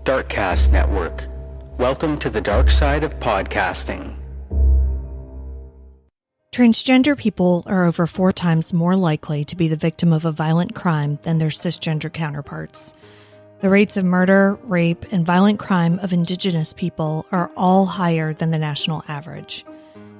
Darkcast Network. Welcome to the dark side of podcasting. Transgender people are over 4 times more likely to be the victim of a violent crime than their cisgender counterparts. The rates of murder, rape, and violent crime of Indigenous people are all higher than the national average.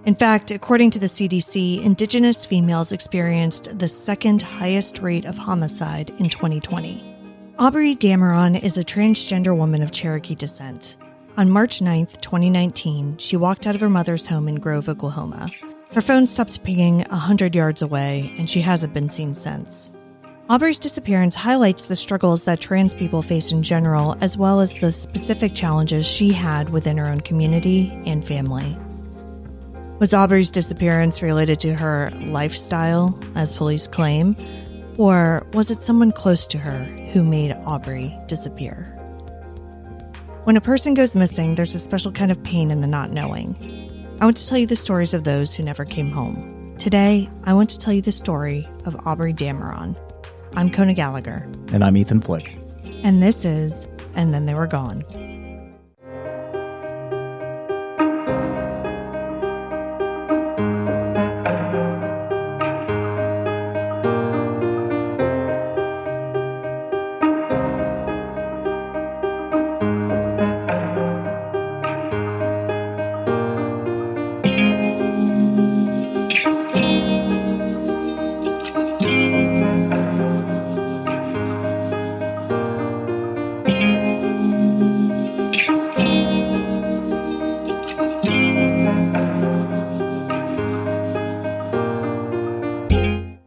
In fact, according to the CDC, Indigenous females experienced the second highest rate of homicide in 2020. Aubrey Dameron is a transgender woman of Cherokee descent. On March 9, 2019, she walked out of her mother's home in Grove, Oklahoma. Her phone stopped pinging 100 yards away, and she hasn't been seen since. Aubrey's disappearance highlights the struggles that trans people face in general, as well as the specific challenges she had within her own community and family. Was Aubrey's disappearance related to her lifestyle, as police claim, or was it someone close to her who made Aubrey disappear? When a person goes missing, there's a special kind of pain in the not knowing. I want to tell you the stories of those who never came home. Today, I want to tell you the story of Aubrey Dameron. I'm Kona Gallagher. And I'm Ethan Flick. And this is And Then They Were Gone.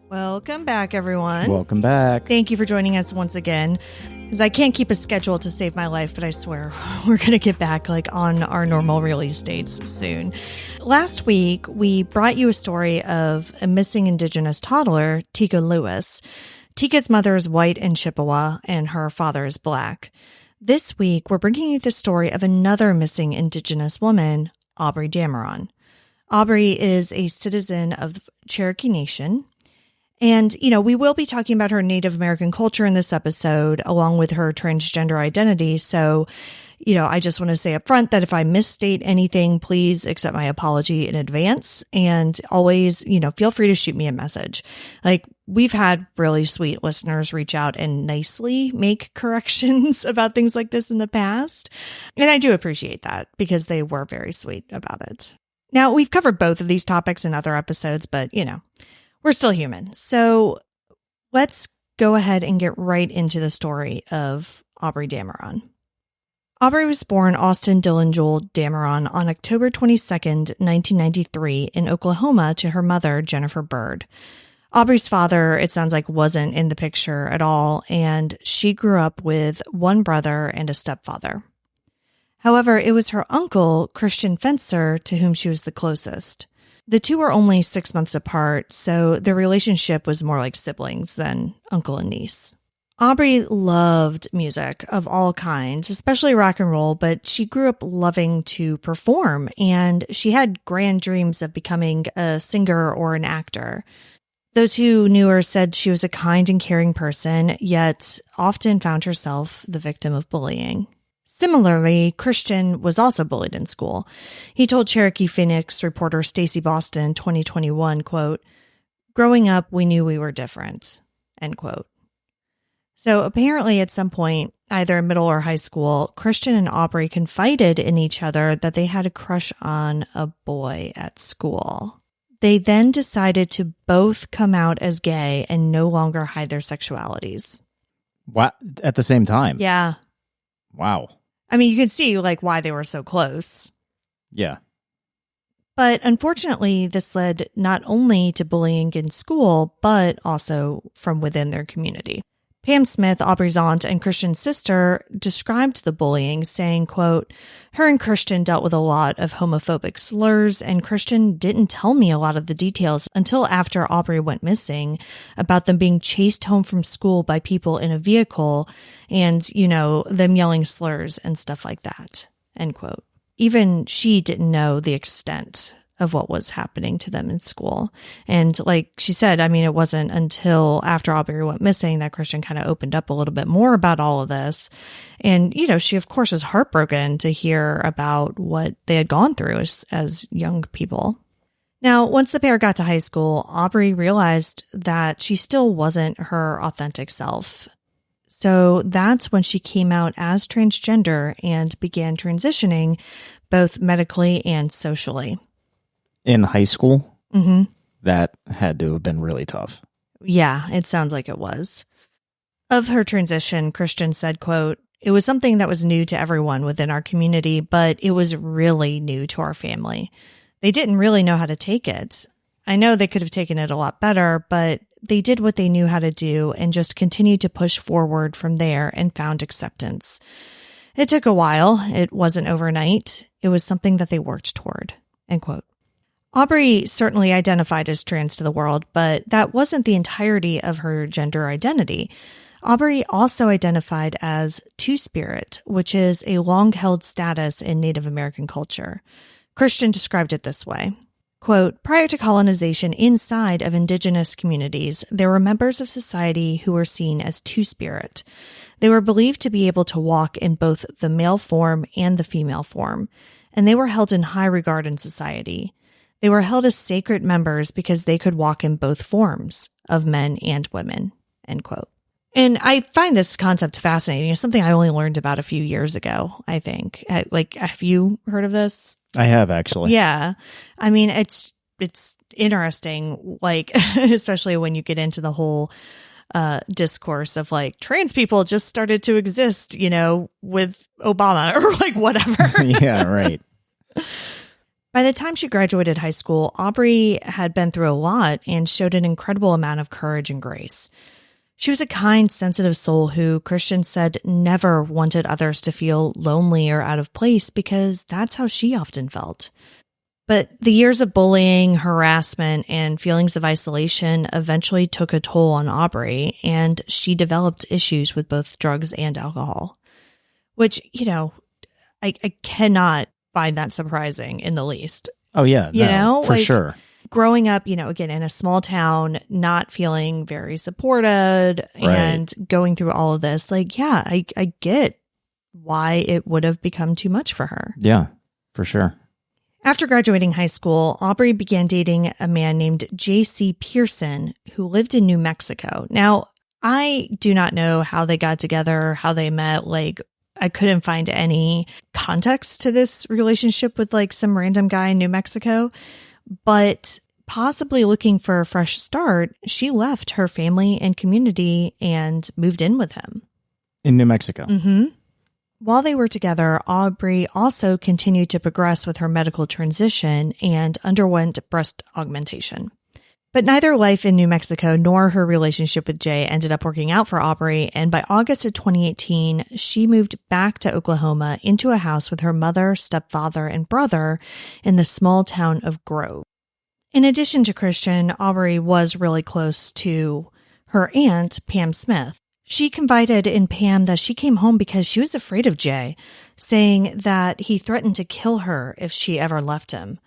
Welcome back, everyone. Welcome back. Thank you for joining us once again. Because I can't keep a schedule to save my life, but I swear we're going to get back on our normal release dates soon. Last week, we brought you a story of a missing Indigenous toddler, Tika Lewis. Tika's mother is white and Chippewa, and her father is black. This week, we're bringing you the story of another missing Indigenous woman, Aubrey Dameron. Aubrey is a citizen of Cherokee Nation. And, we will be talking about her Native American culture in this episode, along with her transgender identity. So, I just want to say up front that if I misstate anything, please accept my apology in advance. And always, feel free to shoot me a message. We've had really sweet listeners reach out and nicely make corrections about things like this in the past. And I do appreciate that because they were very sweet about it. Now, we've covered both of these topics in other episodes, but, we're still human. So let's go ahead and get right into the story of Aubrey Dameron. Aubrey was born Austin Dylan Joel Dameron on October 22nd, 1993 in Oklahoma to her mother, Jennifer Bird. Aubrey's father, it sounds like, wasn't in the picture at all, and she grew up with one brother and a stepfather. However, it was her uncle, Christian Fencer, to whom she was the closest. The two were only 6 months apart, so their relationship was more like siblings than uncle and niece. Aubrey loved music of all kinds, especially rock and roll, but she grew up loving to perform, and she had grand dreams of becoming a singer or an actor. Those who knew her said she was a kind and caring person, yet often found herself the victim of bullying. Similarly, Christian was also bullied in school. He told Cherokee Phoenix reporter Stacey Boston in 2021, quote, "Growing up, we knew we were different," end quote. So apparently at some point, either in middle or high school, Christian and Aubrey confided in each other that they had a crush on a boy at school. They then decided to both come out as gay and no longer hide their sexualities. What? At the same time? Yeah. Wow. I mean, you can see why they were so close. Yeah. But unfortunately, this led not only to bullying in school, but also from within their community. Pam Smith, Aubrey's aunt and Christian's sister, described the bullying, saying, quote, "Her and Christian dealt with a lot of homophobic slurs, and Christian didn't tell me a lot of the details until after Aubrey went missing about them being chased home from school by people in a vehicle and, them yelling slurs and stuff like that," end quote. Even she didn't know the extent of what was happening to them in school. And like she said, I mean, it wasn't until after Aubrey went missing that Christian kind of opened up a little bit more about all of this. And, she, of course, was heartbroken to hear about what they had gone through as young people. Now, once the pair got to high school, Aubrey realized that she still wasn't her authentic self. So that's when she came out as transgender and began transitioning both medically and socially. In high school? Mm-hmm. That had to have been really tough. Yeah, it sounds like it was. Of her transition, Christian said, quote, "It was something that was new to everyone within our community, but it was really new to our family. They didn't really know how to take it. I know they could have taken it a lot better, but they did what they knew how to do and just continued to push forward from there and found acceptance. It took a while. It wasn't overnight. It was something that they worked toward." End quote. Aubrey certainly identified as trans to the world, but that wasn't the entirety of her gender identity. Aubrey also identified as Two-Spirit, which is a long-held status in Native American culture. Christian described it this way. Quote, "Prior to colonization inside of Indigenous communities, there were members of society who were seen as Two-Spirit. They were believed to be able to walk in both the male form and the female form, and they were held in high regard in society. They were held as sacred members because they could walk in both forms of men and women." End quote. And I find this concept fascinating. It's something I only learned about a few years ago, I think. Have you heard of this? I have, actually. Yeah. I mean, it's interesting, especially when you get into the whole discourse of trans people just started to exist, with Obama or whatever. Yeah, right. By the time she graduated high school, Aubrey had been through a lot and showed an incredible amount of courage and grace. She was a kind, sensitive soul who Christian said never wanted others to feel lonely or out of place because that's how she often felt. But the years of bullying, harassment, and feelings of isolation eventually took a toll on Aubrey, and she developed issues with both drugs and alcohol. Which, I cannot find that surprising in the least. Oh, yeah. For sure. Growing up, again, in a small town, not feeling very supported and going through all of this, I get why it would have become too much for her. Yeah, for sure. After graduating high school, Aubrey began dating a man named J.C. Pearson, who lived in New Mexico. Now, I do not know how they got together, how they met. I couldn't find any context to this relationship with some random guy in New Mexico. But possibly looking for a fresh start, she left her family and community and moved in with him. In New Mexico? Mm-hmm. While they were together, Aubrey also continued to progress with her medical transition and underwent breast augmentation. But neither life in New Mexico nor her relationship with Jay ended up working out for Aubrey, and by August of 2018, she moved back to Oklahoma into a house with her mother, stepfather, and brother in the small town of Grove. In addition to Christian, Aubrey was really close to her aunt, Pam Smith. She confided in Pam that she came home because she was afraid of Jay, saying that he threatened to kill her if she ever left him.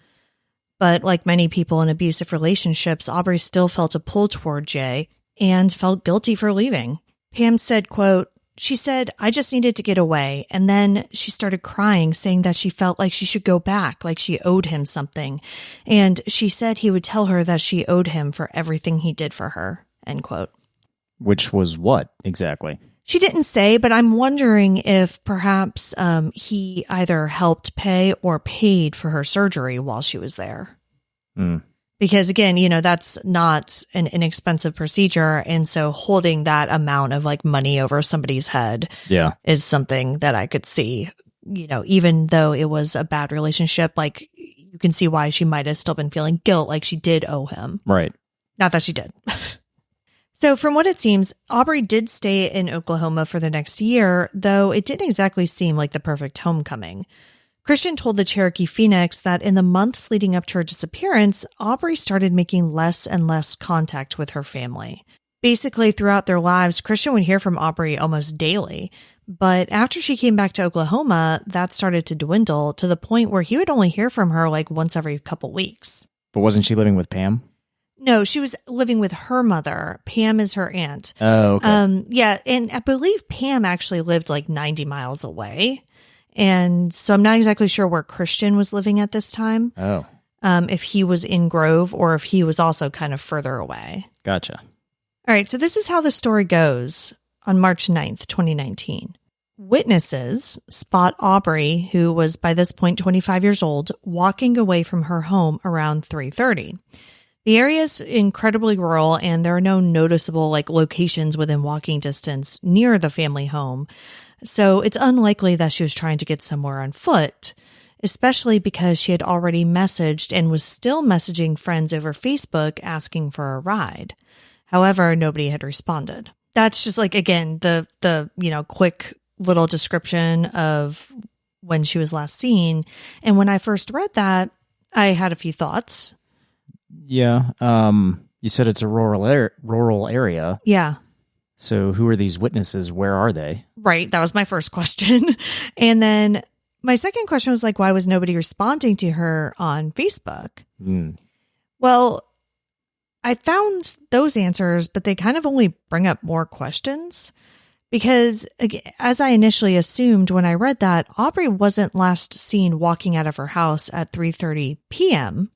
But like many people in abusive relationships, Aubrey still felt a pull toward Jay and felt guilty for leaving. Pam said, quote, "She said, I just needed to get away. And then she started crying, saying that she felt like she should go back, like she owed him something. And she said he would tell her that she owed him for everything he did for her." End quote. Which was what exactly? She didn't say, but I'm wondering if perhaps he either helped pay or paid for her surgery while she was there. Because again, that's not an inexpensive procedure. And so holding that amount of money over somebody's head is something that I could see, even though it was a bad relationship, you can see why she might have still been feeling guilt, like she did owe him. Right. Not that she did. So from what it seems, Aubrey did stay in Oklahoma for the next year, though it didn't exactly seem like the perfect homecoming. Christian told the Cherokee Phoenix that in the months leading up to her disappearance, Aubrey started making less and less contact with her family. Basically, throughout their lives, Christian would hear from Aubrey almost daily. But after she came back to Oklahoma, that started to dwindle to the point where he would only hear from her like once every couple weeks. But wasn't she living with Pam? No, she was living with her mother. Pam is her aunt. Oh, okay. Yeah, and I believe Pam actually lived like 90 miles away. And so I'm not exactly sure where Christian was living at this time. Oh. If he was in Grove or if he was also kind of further away. Gotcha. All right, so this is how the story goes on March 9th, 2019. Witnesses spot Aubrey, who was by this point 25 years old, walking away from her home around 3:30. The area is incredibly rural and there are no noticeable locations within walking distance near the family home. So it's unlikely that she was trying to get somewhere on foot, especially because she had already messaged and was still messaging friends over Facebook asking for a ride. However, nobody had responded. That's just again, the quick little description of when she was last seen. And when I first read that, I had a few thoughts. Yeah. You said it's a rural area. Yeah. So who are these witnesses? Where are they? Right. That was my first question. And then my second question was why was nobody responding to her on Facebook? Well, I found those answers, but they kind of only bring up more questions. Because as I initially assumed when I read that, Aubrey wasn't last seen walking out of her house at 3:30 p.m.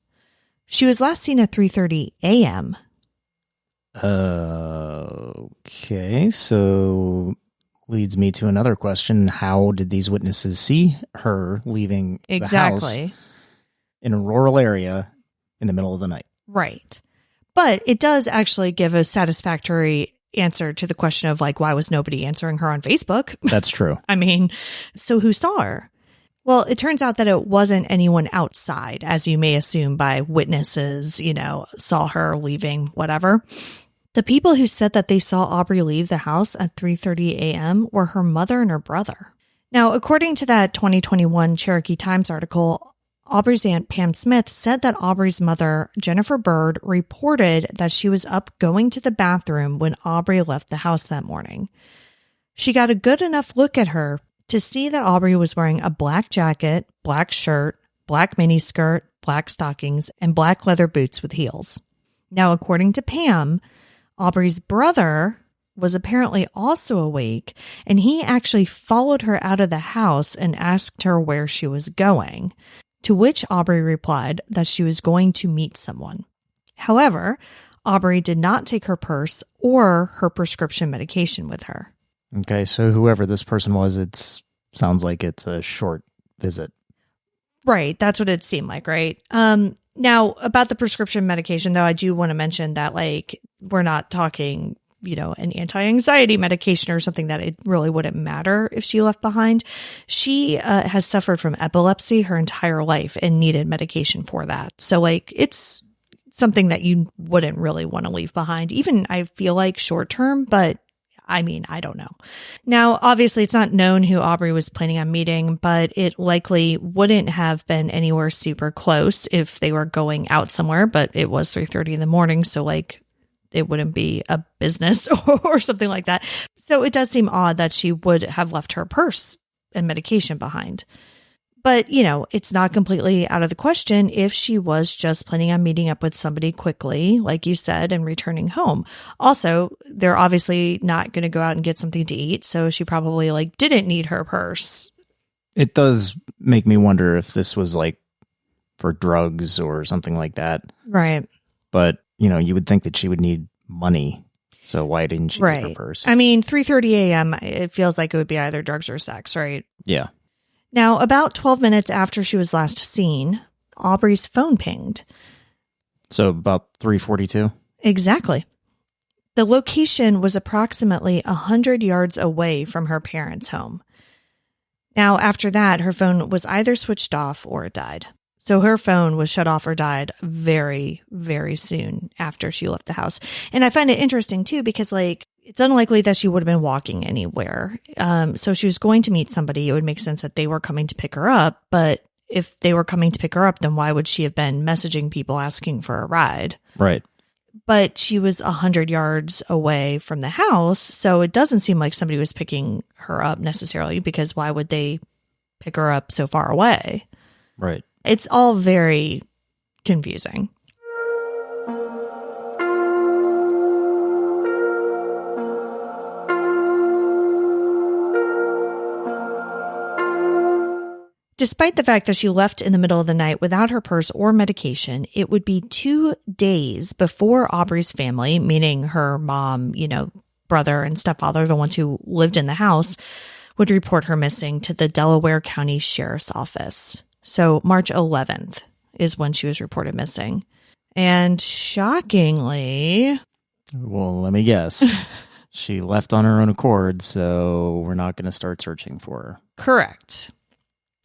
She was last seen at 3:30 a.m. Okay, so leads me to another question. How did these witnesses see her leaving the house in a rural area in the middle of the night? Right. But it does actually give a satisfactory answer to the question of why was nobody answering her on Facebook? That's true. I mean, so who saw her? Well, it turns out that it wasn't anyone outside, as you may assume by witnesses, saw her leaving, whatever. The people who said that they saw Aubrey leave the house at 3:30 a.m. were her mother and her brother. Now, according to that 2021 Cherokee Times article, Aubrey's aunt Pam Smith said that Aubrey's mother, Jennifer Bird, reported that she was up going to the bathroom when Aubrey left the house that morning. She got a good enough look at her to see that Aubrey was wearing a black jacket, black shirt, black miniskirt, black stockings, and black leather boots with heels. Now, according to Pam, Aubrey's brother was apparently also awake, and he actually followed her out of the house and asked her where she was going, to which Aubrey replied that she was going to meet someone. However, Aubrey did not take her purse or her prescription medication with her. Okay, so whoever this person was, it sounds like it's a short visit. Right, that's what it seemed like, right? Now, about the prescription medication, though, I do want to mention that, we're not talking, an anti-anxiety medication or something that it really wouldn't matter if she left behind. She has suffered from epilepsy her entire life and needed medication for that. So, it's something that you wouldn't really want to leave behind, even I feel like short term, but I mean, I don't know. Now, obviously, it's not known who Aubrey was planning on meeting, but it likely wouldn't have been anywhere super close if they were going out somewhere, but it was 3:30 in the morning, so it wouldn't be a business or something like that. So it does seem odd that she would have left her purse and medication behind. But, it's not completely out of the question if she was just planning on meeting up with somebody quickly, like you said, and returning home. Also, they're obviously not going to go out and get something to eat, so she probably didn't need her purse. It does make me wonder if this was for drugs or something like that. Right. But, you would think that she would need money. So why didn't she take her purse? I mean, 3:30 a.m., it feels like it would be either drugs or sex, right? Yeah. Now, about 12 minutes after she was last seen, Aubrey's phone pinged. So about 3:42? Exactly. The location was approximately 100 yards away from her parents' home. Now, after that, her phone was either switched off or it died. So her phone was shut off or died very, very soon after she left the house. And I find it interesting, too, because, it's unlikely that she would have been walking anywhere. So she was going to meet somebody. It would make sense that they were coming to pick her up. But if they were coming to pick her up, then why would she have been messaging people asking for a ride? Right. but she was 100 yards away from the house. So it doesn't seem like somebody was picking her up necessarily, because why would they pick her up so far away? Right. It's all very confusing. Despite the fact that she left in the middle of the night without her purse or medication, it would be 2 days before Aubrey's family, meaning her mom, brother and stepfather, the ones who lived in the house, would report her missing to the Delaware County Sheriff's Office. So March 11th is when she was reported missing. And shockingly... Well, let me guess. She left on her own accord, so we're not going to start searching for her. Correct.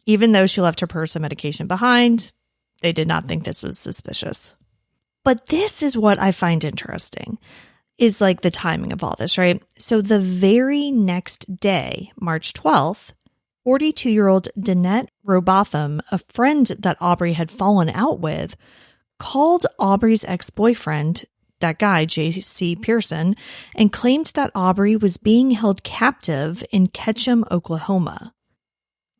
Even though she left her purse and medication behind, they did not think this was suspicious. But this is what I find interesting, is like the timing of all this, right? So the very next day, March 12th, 42-year-old Danette Robotham, a friend that Aubrey had fallen out with, called Aubrey's ex-boyfriend, that guy, J.C. Pearson, and claimed that Aubrey was being held captive in Ketchum, Oklahoma.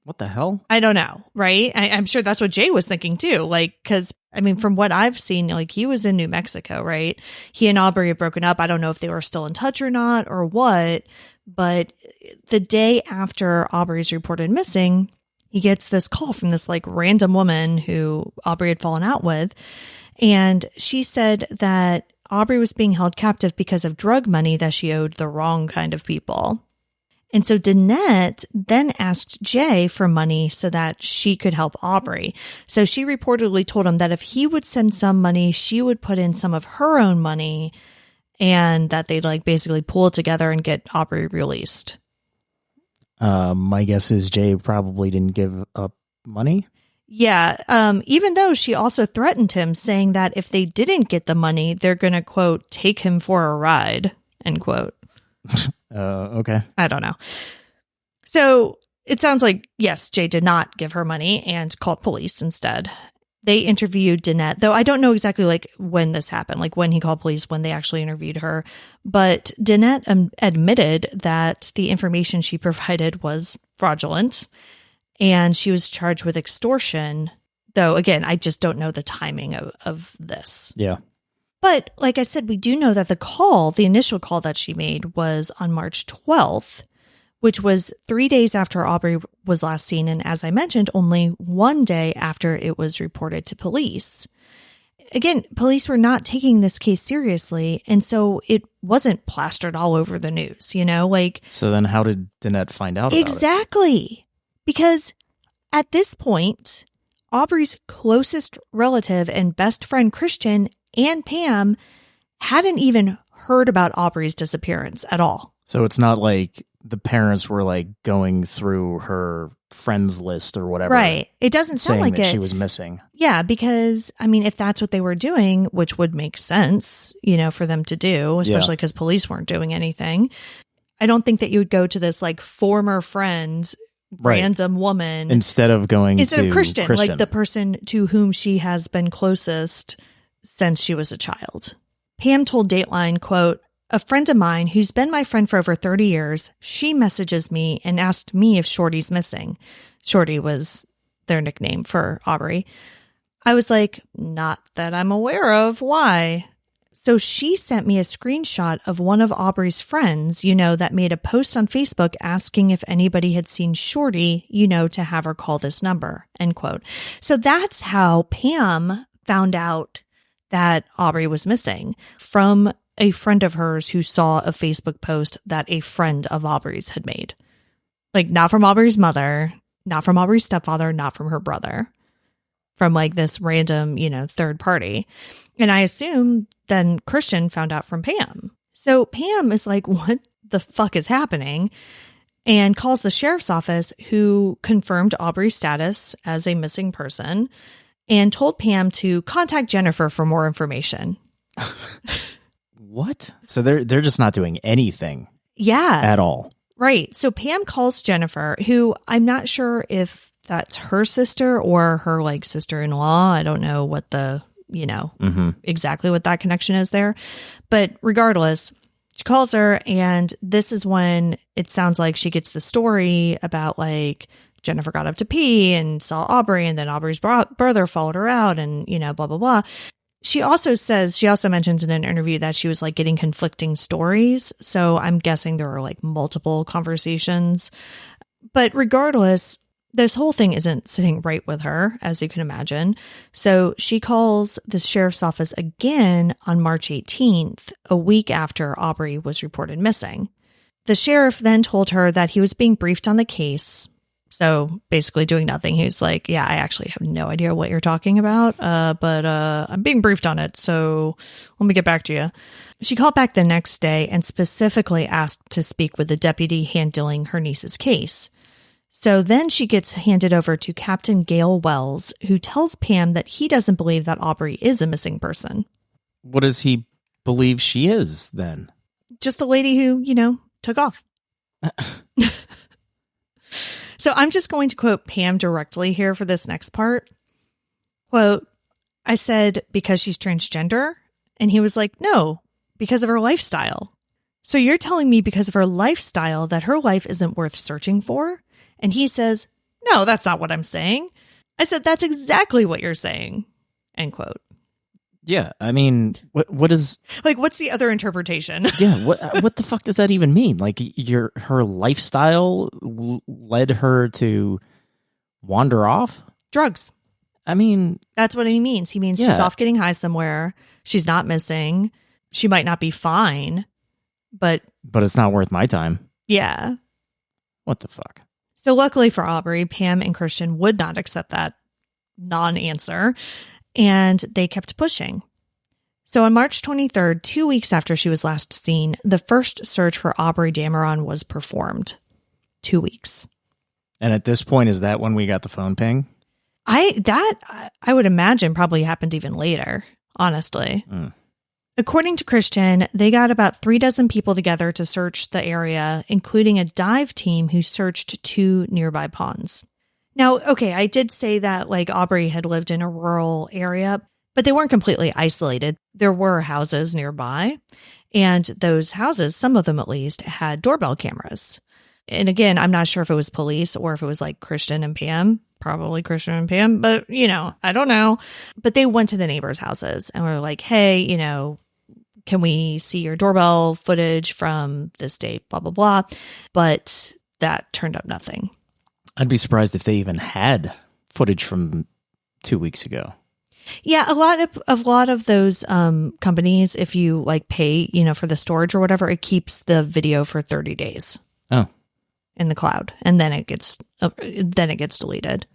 What the hell? I don't know, right? I'm sure that's what Jay was thinking too. Because, from what I've seen, he was in New Mexico, right? He and Aubrey had broken up. I don't know if they were still in touch or not or what. But the day after Aubrey's reported missing, he gets this call from this random woman who Aubrey had fallen out with. And she said that Aubrey was being held captive because of drug money that she owed the wrong kind of people. And so Danette then asked Jay for money so that she could help Aubrey. So she reportedly told him that if he would send some money, she would put in some of her own money, and that they'd basically pull it together and get Aubrey released. My guess is Jay probably didn't give up money. Yeah. Even though she also threatened him, saying that if they didn't get the money, they're going to, quote, take him for a ride, end quote. Okay. I don't know. So it sounds like, yes, Jay did not give her money and called police instead. They interviewed Danette, though I don't know exactly when this happened, when he called police, when they actually interviewed her. But Danette admitted that the information she provided was fraudulent, and she was charged with extortion. Though, again, I just don't know the timing of this. Yeah. But like I said, we do know that the initial call that she made was on March 12th, which was 3 days after Aubrey was last seen. And as I mentioned, only 1 day after it was reported to police. Again, police were not taking this case seriously. And so it wasn't plastered all over the news, So then how did Danette find out about it? Exactly. Because at this point, Aubrey's closest relative and best friend, Christian, and Pam hadn't even heard about Aubrey's disappearance at all. So it's not like the parents were going through her friends list or whatever. Right. It doesn't sound like that she was missing. Yeah, because, if that's what they were doing, which would make sense, for them to do, especially because police weren't doing anything. I don't think that you would go to this former friend, random woman. Instead of Christian, the person to whom she has been closest since she was a child. Pam told Dateline, quote, "A friend of mine who's been my friend for over 30 years, she messages me and asked me if Shorty's missing." Shorty was their nickname for Aubrey. I was like, "Not that I'm aware of. Why?" So she sent me a screenshot of one of Aubrey's friends, that made a post on Facebook asking if anybody had seen Shorty, to have her call this number, end quote. So that's how Pam found out that Aubrey was missing, from a friend of hers who saw a Facebook post that a friend of Aubrey's had made. Not from Aubrey's mother, not from Aubrey's stepfather, not from her brother. From this random, third party. And I assume then Christian found out from Pam. So Pam is like, what the fuck is happening? And calls the sheriff's office, who confirmed Aubrey's status as a missing person and told Pam to contact Jennifer for more information. What? So they're just not doing anything. Yeah. At all. Right. So Pam calls Jennifer, who I'm not sure if that's her sister or her sister-in-law. I don't know what the exactly what that connection is there. But regardless, she calls her, and this is when it sounds like she gets the story about like Jennifer got up to pee and saw Aubrey, and then Aubrey's brother followed her out, and blah blah blah. She also mentions in an interview that she was like getting conflicting stories, so I'm guessing there were like multiple conversations. But regardless, this whole thing isn't sitting right with her, as you can imagine. So she calls the sheriff's office again on March 18th, a week after Aubrey was reported missing. The sheriff then told her that he was being briefed on the case. So basically doing nothing. He was like, yeah, I actually have no idea what you're talking about, but I'm being briefed on it. So let me get back to you. She called back the next day and specifically asked to speak with the deputy handling her niece's case. So then she gets handed over to Captain Gale Wells, who tells Pam that he doesn't believe that Aubrey is a missing person. What does he believe she is then? Just a lady who, took off. So I'm just going to quote Pam directly here for this next part. Quote, I said, because she's transgender? And he was like, no, because of her lifestyle. So you're telling me because of her lifestyle that her life isn't worth searching for? And he says, no, that's not what I'm saying. I said, that's exactly what you're saying. End quote. Yeah, I mean, what is... Like, what's the other interpretation? Yeah, what the fuck does that even mean? Like, her lifestyle led her to wander off? Drugs. I mean... That's what he means. He means she's off getting high somewhere. She's not missing. She might not be fine, but... But it's not worth my time. Yeah. What the fuck? So luckily for Aubrey, Pam and Christian would not accept that non-answer, and they kept pushing. So on March 23rd, 2 weeks after she was last seen, the first search for Aubrey Dameron was performed. 2 weeks. And at this point, is that when we got the phone ping? I would imagine probably happened even later, honestly. According to Christian, they got about 36 people together to search the area, including a dive team who searched 2 nearby ponds. Now, okay, I did say that like Aubrey had lived in a rural area, but they weren't completely isolated. There were houses nearby, and those houses, some of them at least, had doorbell cameras. And again, I'm not sure if it was police or if it was like Christian and Pam, probably Christian and Pam, but I don't know. But they went to the neighbors' houses and were like, hey, can we see your doorbell footage from this date, blah, blah, blah. But that turned up nothing. I'd be surprised if they even had footage from 2 weeks ago. Yeah, a lot of those companies, if you like pay, for the storage or whatever, it keeps the video for 30 days. Oh. In the cloud, and then it gets deleted.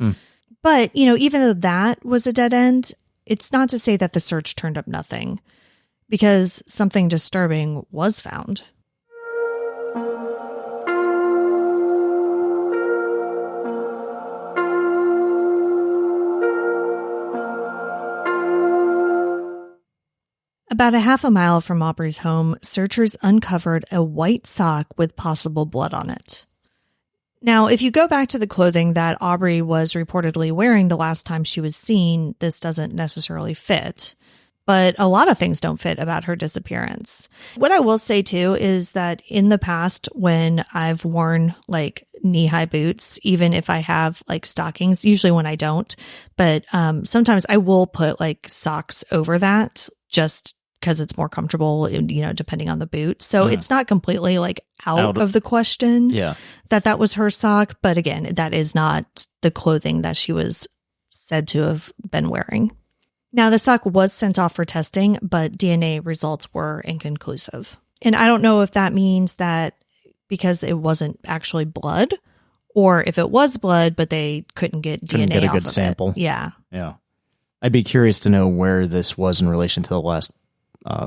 But, even though that was a dead end, it's not to say that the search turned up nothing, because something disturbing was found. About a half a mile from Aubrey's home, searchers uncovered a white sock with possible blood on it. Now, if you go back to the clothing that Aubrey was reportedly wearing the last time she was seen, this doesn't necessarily fit. But a lot of things don't fit about her disappearance. What I will say, too, is that in the past, when I've worn like knee-high boots, even if I have like stockings, usually when I don't, but sometimes I will put like socks over that just because it's more comfortable, depending on the boot. So it's not completely like out of the question that was her sock. But again, that is not the clothing that she was said to have been wearing. Now, the sock was sent off for testing, but DNA results were inconclusive. And I don't know if that means that because it wasn't actually blood, or if it was blood, but they couldn't get DNA off a good sample. Yeah. Yeah. I'd be curious to know where this was in relation to the last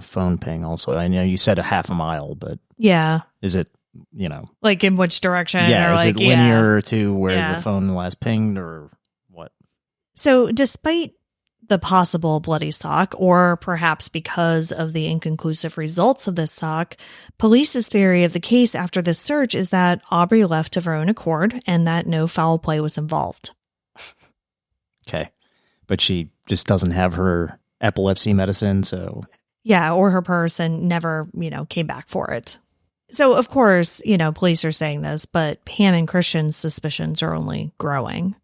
phone ping also. I know you said a half a mile, but yeah, is it, like in which direction? Yeah, or is like, it linear to where the phone last pinged or what? So despite the possible bloody sock, or perhaps because of the inconclusive results of this sock, police's theory of the case after this search is that Aubrey left of her own accord and that no foul play was involved. Okay. But she just doesn't have her epilepsy medicine, so... Yeah, or her purse and never, came back for it. So, of course, police are saying this, but Pam and Christian's suspicions are only growing.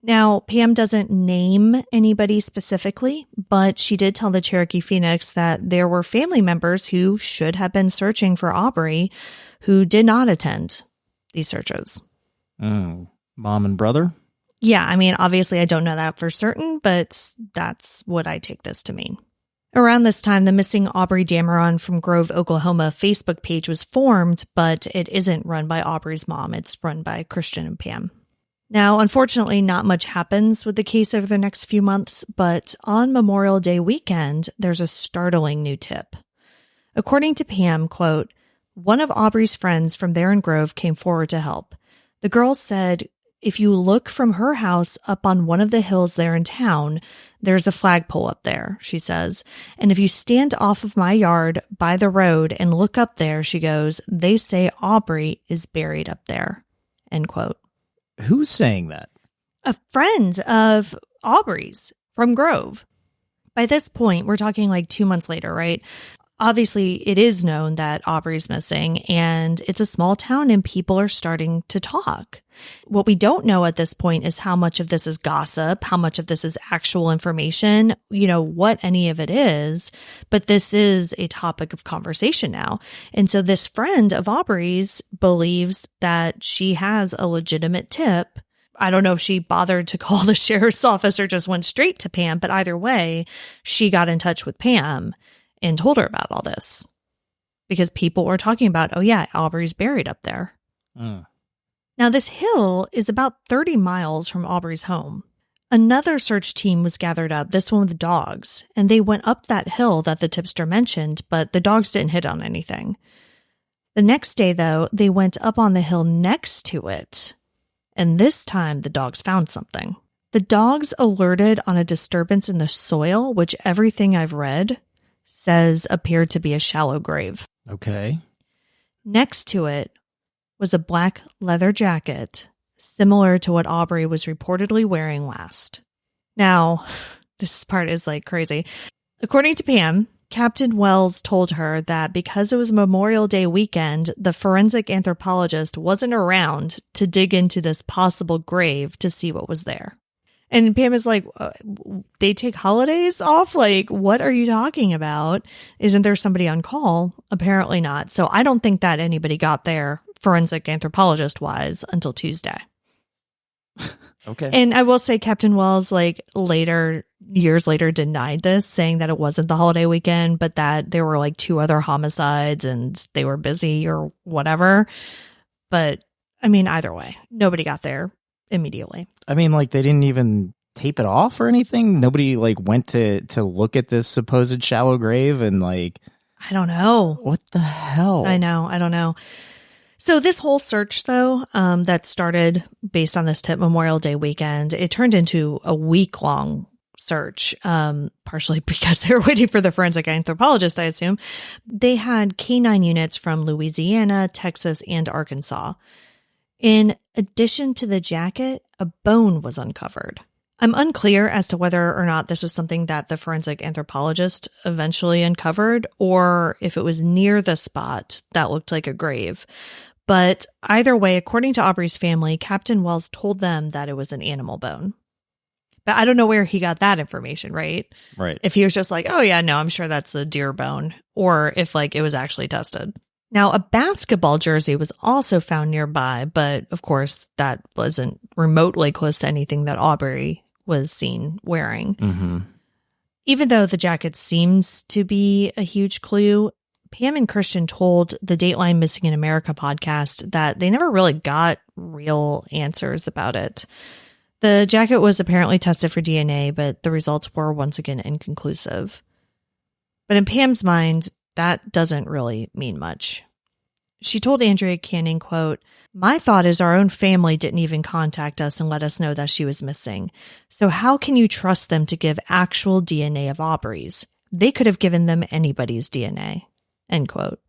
Now, Pam doesn't name anybody specifically, but she did tell the Cherokee Phoenix that there were family members who should have been searching for Aubrey who did not attend these searches. Mom and brother? Yeah, obviously I don't know that for certain, but that's what I take this to mean. Around this time, the missing Aubrey Dameron from Grove, Oklahoma Facebook page was formed, but it isn't run by Aubrey's mom. It's run by Christian and Pam. Now, unfortunately, not much happens with the case over the next few months, but on Memorial Day weekend, there's a startling new tip. According to Pam, quote, one of Aubrey's friends from there in Grove came forward to help. The girl said, if you look from her house up on one of the hills there in town, there's a flagpole up there, she says. And if you stand off of my yard by the road and look up there, she goes, they say Aubrey is buried up there, end quote. Who's saying that? A friend of Aubrey's from Grove. By this point, we're talking like 2 months later, right? Obviously, it is known that Aubrey's missing, and it's a small town and people are starting to talk. What we don't know at this point is how much of this is gossip, how much of this is actual information, what any of it is, but this is a topic of conversation now. And so this friend of Aubrey's believes that she has a legitimate tip. I don't know if she bothered to call the sheriff's office or just went straight to Pam, but either way, she got in touch with Pam and told her about all this because people were talking about, oh yeah, Aubrey's buried up there. Now, this hill is about 30 miles from Aubrey's home. Another search team was gathered up, this one with dogs, and they went up that hill that the tipster mentioned, but the dogs didn't hit on anything. The next day, though, they went up on the hill next to it, and this time the dogs found something. The dogs alerted on a disturbance in the soil, which everything I've read says appeared to be a shallow grave. Okay. Next to it was a black leather jacket, similar to what Aubrey was reportedly wearing last. Now, this part is like crazy. According to Pam, Captain Wells told her that because it was Memorial Day weekend, the forensic anthropologist wasn't around to dig into this possible grave to see what was there. And Pam is like, they take holidays off? Like, what are you talking about? Isn't there somebody on call? Apparently not. So I don't think that anybody got there forensic anthropologist wise until Tuesday. Okay. And I will say Captain Wells, years later denied this, saying that it wasn't the holiday weekend, but that there were 2 other homicides and they were busy or whatever. But either way, nobody got there immediately. They didn't even tape it off or anything? Nobody went to look at this supposed shallow grave and I don't know. What the hell? I know. I don't know. So this whole search, though, that started based on this tip Memorial Day weekend, it turned into a week-long search, partially because they were waiting for the forensic anthropologist, I assume. They had K-9 units from Louisiana, Texas, and Arkansas. In addition to the jacket, a bone was uncovered. I'm unclear as to whether or not this was something that the forensic anthropologist eventually uncovered or if it was near the spot that looked like a grave. But either way, according to Aubrey's family, Captain Wells told them that it was an animal bone. But I don't know where he got that information, right? Right. If he was just like, oh yeah, no, I'm sure that's a deer bone. Or if it was actually tested. Now, a basketball jersey was also found nearby, but of course that wasn't remotely close to anything that Aubrey was seen wearing. Mm-hmm. Even though the jacket seems to be a huge clue, Pam and Christian told the Dateline Missing in America podcast that they never really got real answers about it. The jacket was apparently tested for DNA, but the results were once again inconclusive. But in Pam's mind, that doesn't really mean much. She told Andrea Canning, quote, "My thought is our own family didn't even contact us and let us know that she was missing. So how can you trust them to give actual DNA of Aubrey's? They could have given them anybody's DNA." End quote.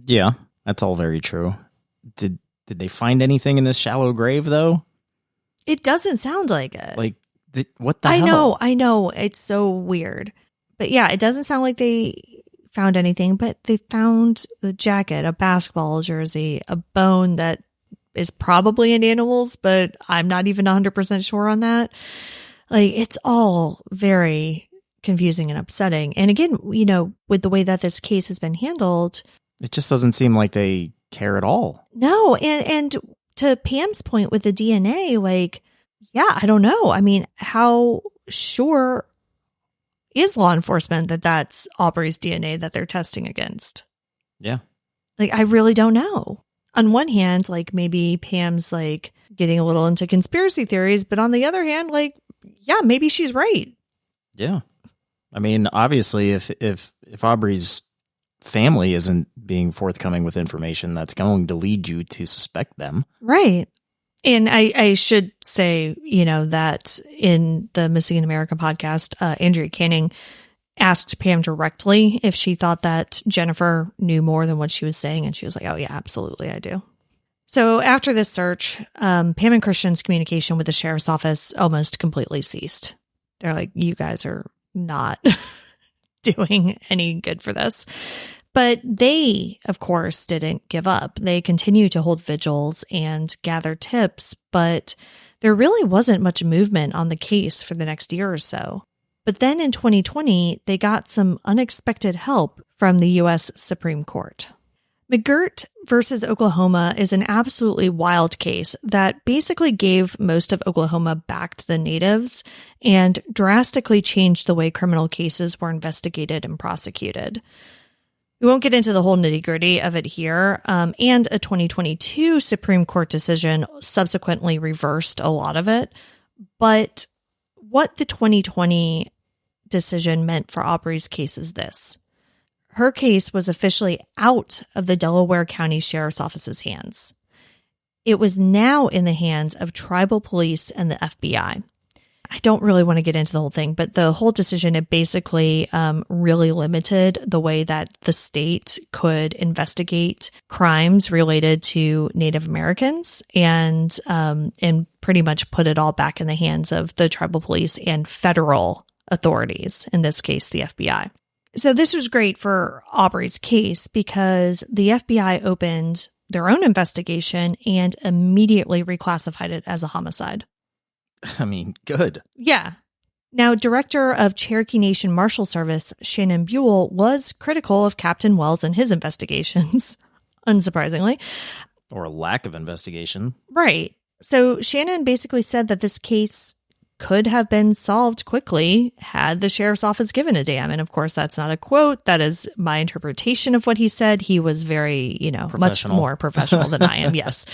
Yeah, that's all very true. Did they find anything in this shallow grave, though? It doesn't sound like it. What the hell? I know. It's so weird. But yeah, it doesn't sound like they found anything, but they found the jacket, a basketball jersey, a bone that is probably an animal's, but I'm not even 100% sure on that. Like, it's all very confusing and upsetting. And again, you know, with the way that this case has been handled, it just doesn't seem like they care at all. No. And to Pam's point with the DNA, like, yeah, I don't know. I mean, how sure is law enforcement that that's Aubrey's DNA that they're testing against? Yeah. Like, I really don't know. On one hand, like, maybe Pam's like getting a little into conspiracy theories, but on the other hand, like, yeah, maybe she's right. Yeah. I mean, obviously, if Aubrey's family isn't being forthcoming with information, that's going to lead you to suspect them. Right. And I should say, you know, that in the Missing in America podcast, Andrea Canning asked Pam directly if she thought that Jennifer knew more than what she was saying. And she was like, oh, yeah, absolutely, I do. So after this search, Pam and Christian's communication with the sheriff's office almost completely ceased. They're like, you guys are not doing any good for this. But they, of course, didn't give up. They continued to hold vigils and gather tips, but there really wasn't much movement on the case for the next year or so. But then in 2020, they got some unexpected help from the U.S. Supreme Court. McGirt versus Oklahoma is an absolutely wild case that basically gave most of Oklahoma back to the natives and drastically changed the way criminal cases were investigated and prosecuted. We won't get into the whole nitty-gritty of it here, and a 2022 Supreme Court decision subsequently reversed a lot of it. But what the 2020 decision meant for Aubrey's case is this. Her case was officially out of the Delaware County Sheriff's Office's hands. It was now in the hands of tribal police and the FBI. I don't really want to get into the whole thing, but the whole decision, it basically really limited the way that the state could investigate crimes related to Native Americans and pretty much put it all back in the hands of the tribal police and federal authorities, in this case, the FBI. So this was great for Aubrey's case because the FBI opened their own investigation and immediately reclassified it as a homicide. I mean, good. Yeah. Now, Director of Cherokee Nation Marshal Service, Shannon Buell, was critical of Captain Wells and his investigations, unsurprisingly. Or a lack of investigation. Right. So Shannon basically said that this case could have been solved quickly had the sheriff's office given a damn. And of course, that's not a quote. That is my interpretation of what he said. He was very, much more professional than I am. Yes.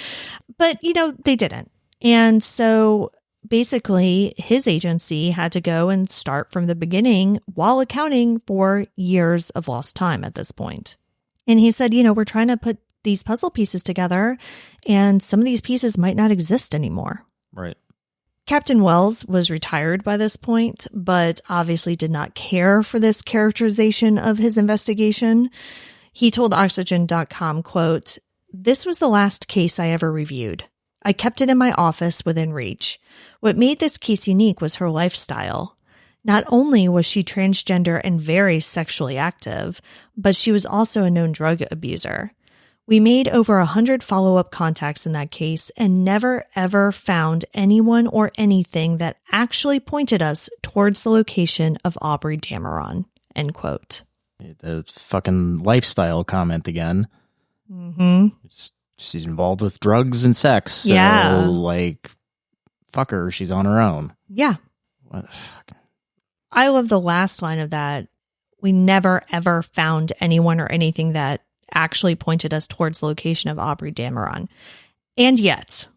But, they didn't. And so basically, his agency had to go and start from the beginning while accounting for years of lost time at this point. And he said, we're trying to put these puzzle pieces together, and some of these pieces might not exist anymore. Right. Captain Wells was retired by this point, but obviously did not care for this characterization of his investigation. He told Oxygen.com, quote, "This was the last case I ever reviewed. I kept it in my office within reach. What made this case unique was her lifestyle. Not only was she transgender and very sexually active, but she was also a known drug abuser. We made over 100 follow-up contacts in that case and never ever found anyone or anything that actually pointed us towards the location of Aubrey Dameron," end quote. The fucking lifestyle comment again. Mm-hmm. She's involved with drugs and sex. So, fuck her. She's on her own. Yeah. What? I love the last line of that. We never, ever found anyone or anything that actually pointed us towards the location of Aubrey Dameron. And yet,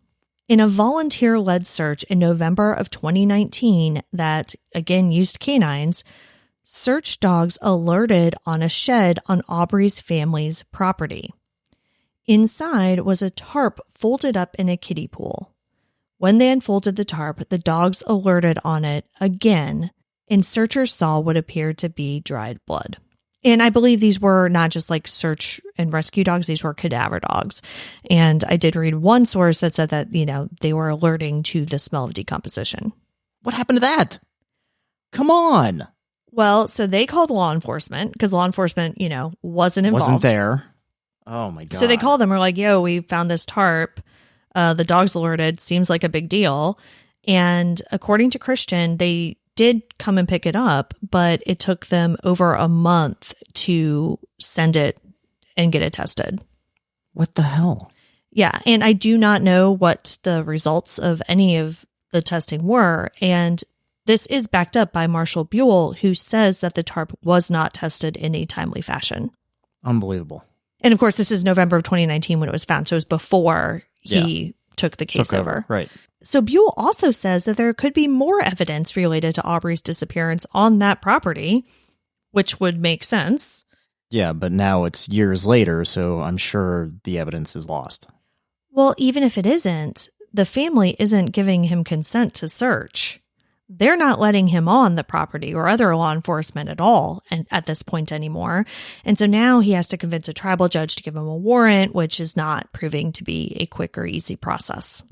in a volunteer-led search in November of 2019 that, again, used canines, search dogs alerted on a shed on Aubrey's family's property. Inside was a tarp folded up in a kiddie pool. When they unfolded the tarp, the dogs alerted on it again, and searchers saw what appeared to be dried blood. And I believe these were not just like search and rescue dogs, these were cadaver dogs. And I did read one source that said that, they were alerting to the smell of decomposition. What happened to that? Come on. Well, so they called law enforcement because law enforcement, wasn't involved. Wasn't there. Oh, my God. So they called them. We're like, yo, we found this tarp. The dog's alerted. Seems like a big deal. And according to Christian, they did come and pick it up, but it took them over a month to send it and get it tested. What the hell? Yeah. And I do not know what the results of any of the testing were. And this is backed up by Marshall Buell, who says that the tarp was not tested in a timely fashion. Unbelievable. And of course, this is November of 2019 when it was found. So it was before he took the case over. Right. So Buell also says that there could be more evidence related to Aubrey's disappearance on that property, which would make sense. Yeah, but now it's years later, so I'm sure the evidence is lost. Well, even if it isn't, the family isn't giving him consent to search. They're not letting him on the property or other law enforcement at all and at this point anymore. And so now he has to convince a tribal judge to give him a warrant, which is not proving to be a quick or easy process.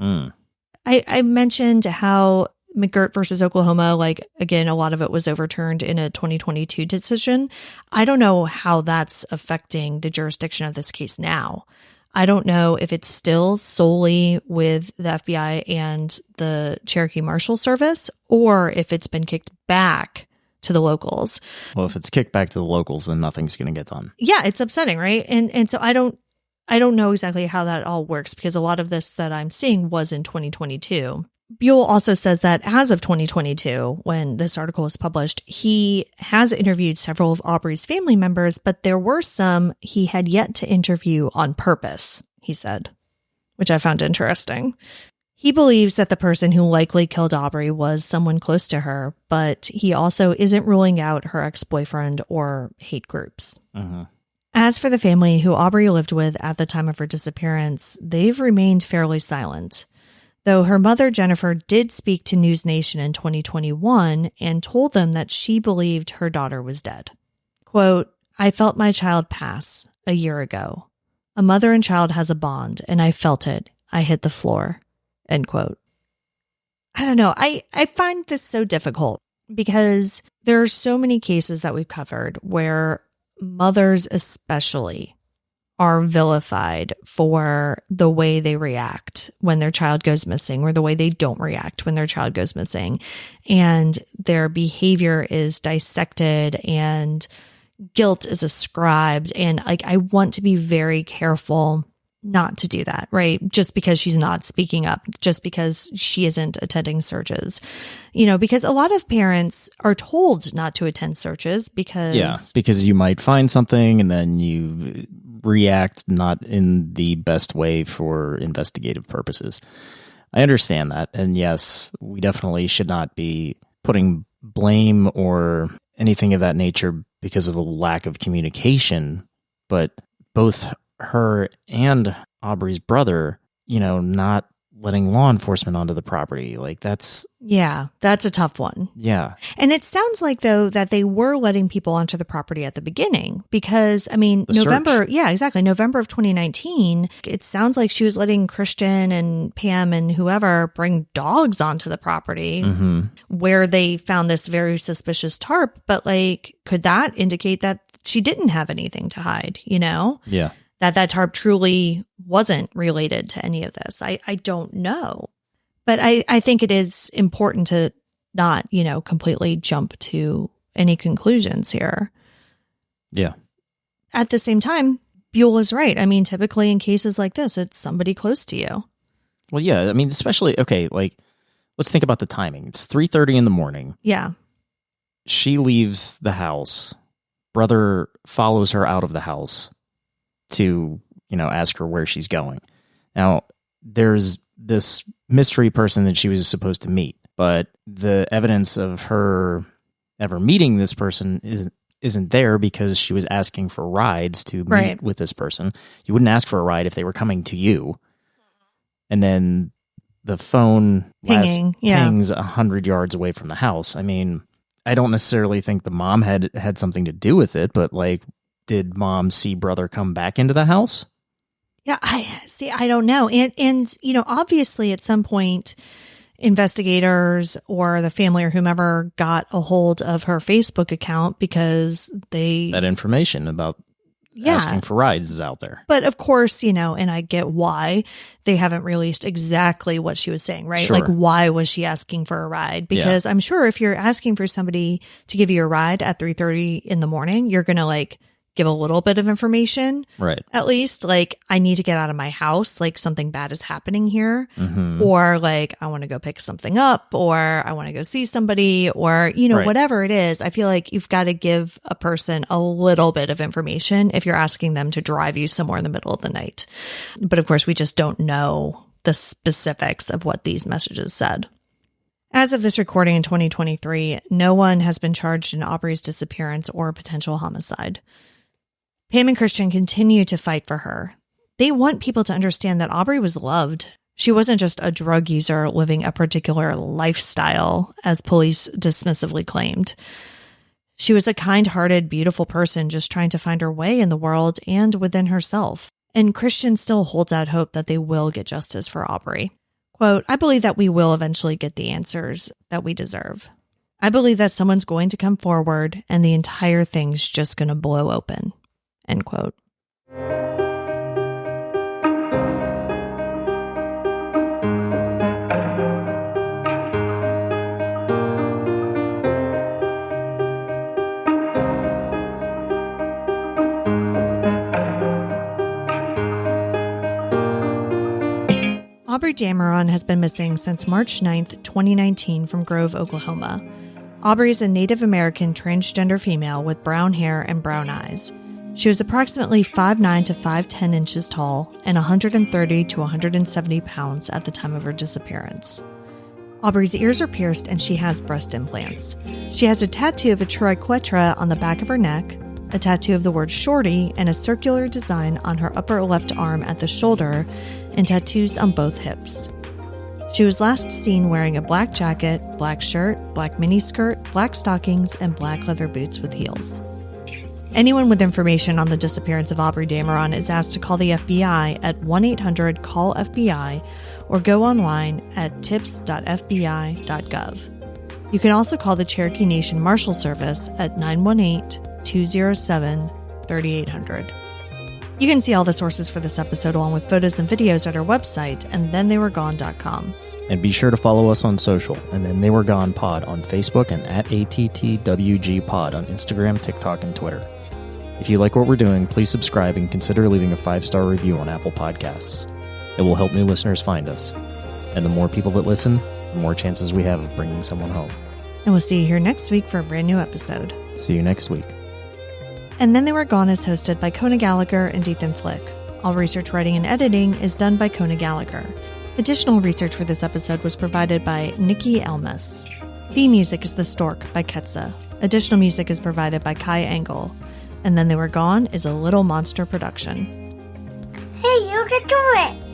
I mentioned how McGirt versus Oklahoma, again, a lot of it was overturned in a 2022 decision. I don't know how that's affecting the jurisdiction of this case now. I don't know if it's still solely with the FBI and the Cherokee Marshal Service, or if it's been kicked back to the locals. Well, if it's kicked back to the locals, then nothing's going to get done. Yeah, it's upsetting, right? And so I don't know exactly how that all works because a lot of this that I'm seeing was in 2022. Buell also says that as of 2022, when this article was published, he has interviewed several of Aubrey's family members, but there were some he had yet to interview on purpose, he said, which I found interesting. He believes that the person who likely killed Aubrey was someone close to her, but he also isn't ruling out her ex-boyfriend or hate groups. As for the family who Aubrey lived with at the time of her disappearance, they've remained fairly silent. Though her mother, Jennifer, did speak to News Nation in 2021 and told them that she believed her daughter was dead. Quote, "I felt my child pass a year ago. A mother and child has a bond, and I felt it. I hit the floor." End quote. I don't know. I find this so difficult because there are so many cases that we've covered where mothers especially are vilified for the way they react when their child goes missing or the way they don't react when their child goes missing. And their behavior is dissected and guilt is ascribed. And I want to be very careful not to do that, right? Just because she's not speaking up, just because she isn't attending searches, because a lot of parents are told not to attend searches because you might find something and then you react not in the best way for investigative purposes. I understand that. And yes, we definitely should not be putting blame or anything of that nature because of a lack of communication, but both her and Aubrey's brother, not letting law enforcement onto the property. that's a tough one. Yeah. And it sounds like, though, that they were letting people onto the property at the beginning because, November of 2019, it sounds like she was letting Christian and Pam and whoever bring dogs onto the property where they found this very suspicious tarp. But could that indicate that she didn't have anything to hide, Yeah. That tarp truly wasn't related to any of this. I don't know. But I think it is important to not, completely jump to any conclusions here. Yeah. At the same time, Buell is right. Typically in cases like this, it's somebody close to you. Well, yeah. Especially, okay, let's think about the timing. It's 3:30 in the morning. Yeah. She leaves the house. Brother follows her out of the house to, ask her where she's going. Now, there's this mystery person that she was supposed to meet, but the evidence of her ever meeting this person isn't there because she was asking for rides to meet with this person. You wouldn't ask for a ride if they were coming to you. And then the phone pings 100 yards away from the house. I don't necessarily think the mom had something to do with it, but did mom see brother come back into the house? Yeah, I don't know. And obviously at some point investigators or the family or whomever got a hold of her Facebook account because that information about asking for rides is out there. But of course, and I get why they haven't released exactly what she was saying, right? Sure. Like, why was she asking for a ride? Because I'm sure if you're asking for somebody to give you a ride at 3:30 in the morning, you're going to give a little bit of information, right? At least, I need to get out of my house, something bad is happening here, or I want to go pick something up, or I want to go see somebody, or right. Whatever it is. I feel like you've got to give a person a little bit of information if you're asking them to drive you somewhere in the middle of the night. But of course, we just don't know the specifics of what these messages said. As of this recording in 2023, no one has been charged in Aubrey's disappearance or potential homicide. Pam and Christian continue to fight for her. They want people to understand that Aubrey was loved. She wasn't just a drug user living a particular lifestyle, as police dismissively claimed. She was a kind-hearted, beautiful person just trying to find her way in the world and within herself. And Christian still holds out hope that they will get justice for Aubrey. Quote, "I believe that we will eventually get the answers that we deserve. I believe that someone's going to come forward and the entire thing's just going to blow open." End quote. Aubrey Dameron has been missing since March 9th, 2019 from Grove, Oklahoma. Aubrey is a Native American transgender female with brown hair and brown eyes. She was approximately 5'9" to 5'10" inches tall and 130 to 170 pounds at the time of her disappearance. Aubrey's ears are pierced and she has breast implants. She has a tattoo of a triquetra on the back of her neck, a tattoo of the word shorty, and a circular design on her upper left arm at the shoulder, and tattoos on both hips. She was last seen wearing a black jacket, black shirt, black miniskirt, black stockings, and black leather boots with heels. Anyone with information on the disappearance of Aubrey Dameron is asked to call the FBI at 1-800-CALL-FBI or go online at tips.fbi.gov. You can also call the Cherokee Nation Marshal Service at 918-207-3800. You can see all the sources for this episode along with photos and videos at our website, and thentheyweregone.com. And be sure to follow us on social, and Then They Were Gone Pod on Facebook and at ATTWG Pod on Instagram, TikTok, and Twitter. If you like what we're doing, please subscribe and consider leaving a 5-star review on Apple Podcasts. It will help new listeners find us. And the more people that listen, the more chances we have of bringing someone home. And we'll see you here next week for a brand new episode. See you next week. And Then They Were Gone is hosted by Kona Gallagher and Ethan Flick. All research, writing, and editing is done by Kona Gallagher. Additional research for this episode was provided by Nikki Elmas. Theme music is The Stork by Ketsa. Additional music is provided by Kai Engel. And Then They Were Gone is a Little Monster production. Hey, you can do it!